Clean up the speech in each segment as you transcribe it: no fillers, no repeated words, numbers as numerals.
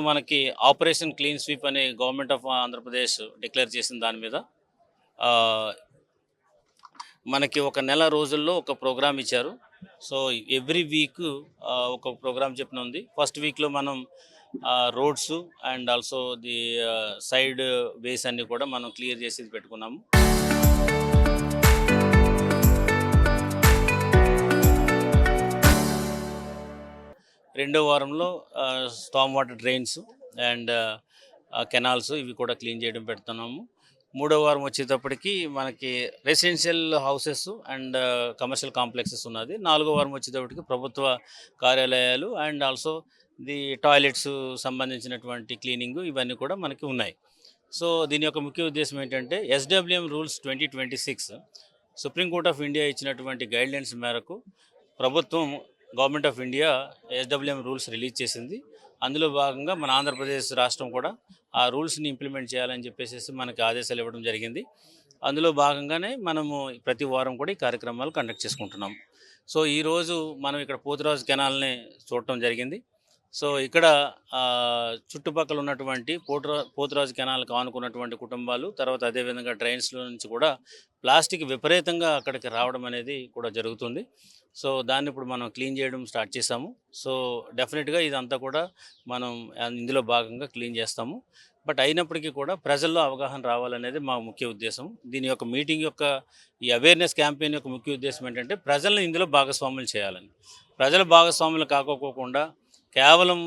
మనకి operation clean sweep అని government of Andhra Pradesh declare చేసిన దాని మీద మనకి ఒక నెల రోజుల్లో ఒక ప్రోగ్రామ్ ఇచ్చారు. సో ఎవ్రీ వీక్ ఒక ప్రోగ్రామ్ చెప్పిన ఉంది. ఫస్ట్ వీక్లో మనం roads and also the side వేస్ అన్నీ కూడా మనం క్లియర్ చేసి పెట్టుకున్నాము. రెండో వారంలో storm water drains and canals ఇవి కూడా క్లీన్ చేయడం పెడుతున్నాము. మూడో వారం వచ్చేటప్పటికి మనకి residential houses and commercial complexes ఉన్నది. నాలుగో వారం వచ్చేటప్పటికి ప్రభుత్వ కార్యాలయాలు అండ్ ఆల్సో ది టాయిలెట్స్ సంబంధించినటువంటి క్లీనింగ్ ఇవన్నీ కూడా మనకి ఉన్నాయి. సో దీని యొక్క ముఖ్య ఉద్దేశం ఏంటంటే SWM rules 2026 Supreme Court of India ఇచ్చినటువంటి గైడ్లైన్స్ మేరకు ప్రభుత్వం government of India SWM rules release చేసింది. అందులో భాగంగా మన ఆంధ్రప్రదేశ్ రాష్ట్రం కూడా ఆ రూల్స్ని ఇంప్లిమెంట్ చేయాలని చెప్పేసి మనకి ఆదేశాలు ఇవ్వడం జరిగింది. అందులో భాగంగానే మనము ప్రతి వారం కూడా ఈ కార్యక్రమాలు కండక్ట్ చేసుకుంటున్నాం. సో ఈరోజు మనం ఇక్కడ పోతురాజు కెనాల్ని చూడటం జరిగింది. సో ఇక్కడ చుట్టుపక్కల ఉన్నటువంటి పోతురాజు కెనాల్కి ఆనుకున్నటువంటి కుటుంబాలు, తర్వాత అదేవిధంగా డ్రైన్స్లో నుంచి కూడా ప్లాస్టిక్ విపరీతంగా అక్కడికి రావడం అనేది కూడా జరుగుతుంది. సో దాన్ని ఇప్పుడు మనం క్లీన్ చేయడం స్టార్ట్ చేసాము. సో డెఫినెట్గా ఇదంతా కూడా మనం ఇందులో భాగంగా క్లీన్ చేస్తాము. బట్ అయినప్పటికీ కూడా ప్రజల్లో అవగాహన రావాలనేది మా ముఖ్య ఉద్దేశం. దీని యొక్క మీటింగ్ యొక్క ఈ అవేర్నెస్ క్యాంపెయిన్ యొక్క ముఖ్య ఉద్దేశం ఏంటంటే ప్రజలను ఇందులో భాగస్వాములు చేయాలని. ప్రజల భాగస్వాములు కాకోకుండా కేవలం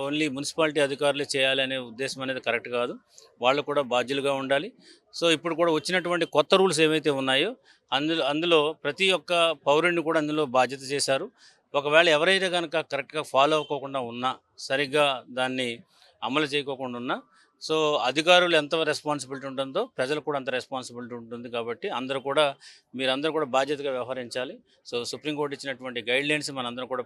ఓన్లీ మున్సిపాలిటీ అధికారులే చేయాలి అనే ఉద్దేశం అనేది కరెక్ట్ కాదు. వాళ్ళు కూడా బాధ్యులుగా ఉండాలి. సో ఇప్పుడు కూడా వచ్చినటువంటి కొత్త రూల్స్ ఏవైతే ఉన్నాయో అందులో ప్రతి ఒక్క పౌరుడిని కూడా అందులో బాధ్యత చేశారు. ఒకవేళ ఎవరైతే కనుక కరెక్ట్గా ఫాలో అవ్వకుండా ఉన్నా, సరిగ్గా దాన్ని అమలు చేయకోకుండా ఉన్నా, సో అధికారులు ఎంత రెస్పాన్సిబిలిటీ ఉంటుందో ప్రజలకు కూడా అంత రెస్పాన్సిబిలిటీ ఉంటుంది. కాబట్టి మీరందరూ కూడా బాధ్యతగా వ్యవహరించాలి. సో సుప్రీంకోర్టు ఇచ్చినటువంటి గైడ్లైన్స్ మనందరం కూడా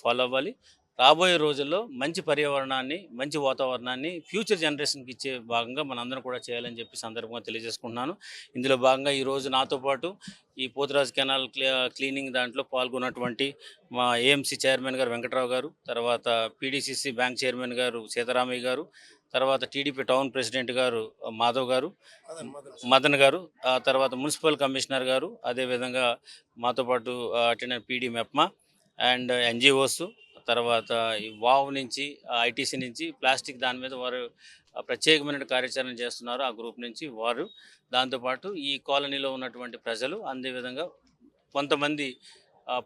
ఫాలో అవ్వాలి. రాబోయే రోజుల్లో మంచి పర్యావరణాన్ని, మంచి వాతావరణాన్ని ఫ్యూచర్ జనరేషన్కి ఇచ్చే భాగంగా మనందరం కూడా చేయాలని చెప్పి సందర్భంగా తెలియజేసుకుంటున్నాను. ఇందులో భాగంగా ఈరోజు నాతో పాటు ఈ పోతురాజు కెనాల్ క్లీనింగ్ దాంట్లో పాల్గొన్నటువంటి మా AMC చైర్మన్ గారు వెంకట్రావు గారు, తర్వాత PDCC బ్యాంక్ చైర్మన్ గారు సీతారామయ్య గారు, తర్వాత TDP టౌన్ ప్రెసిడెంట్ గారు మాధవ్ గారు, మదన్ గారు, తర్వాత మున్సిపల్ కమిషనర్ గారు, అదేవిధంగా మాతో పాటు అటెండర్ PD మెప్మా అండ్ NGOస్, తర్వాత ఈ వావ్ నుంచి ITC నుంచి ప్లాస్టిక్ దాని మీద వారు ప్రత్యేకమైన కార్యాచరణ చేస్తున్నారు. ఆ గ్రూప్ నుంచి వారు, దాంతోపాటు ఈ కాలనీలో ఉన్నటువంటి ప్రజలు, అదేవిధంగా కొంతమంది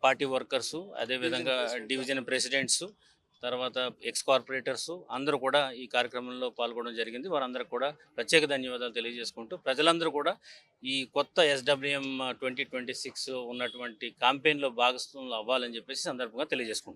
పార్టీ వర్కర్సు, అదేవిధంగా డివిజన్ ప్రెసిడెంట్స్, తర్వాత ఎక్స్ కార్పొరేటర్స్ అందరూ కూడా ఈ కార్యక్రమంలో పాల్గొనడం జరిగింది. వారందరికీ కూడా ప్రత్యేక ధన్యవాదాలు తెలియజేసుకుంటూ ప్రజలందరూ కూడా ఈ కొత్త SWM 2026 ఉన్నటువంటి క్యాంపెయిన్లో భాగస్వాములు అవ్వాలని చెప్పేసి సందర్భంగా తెలియజేసుకుంటున్నాను.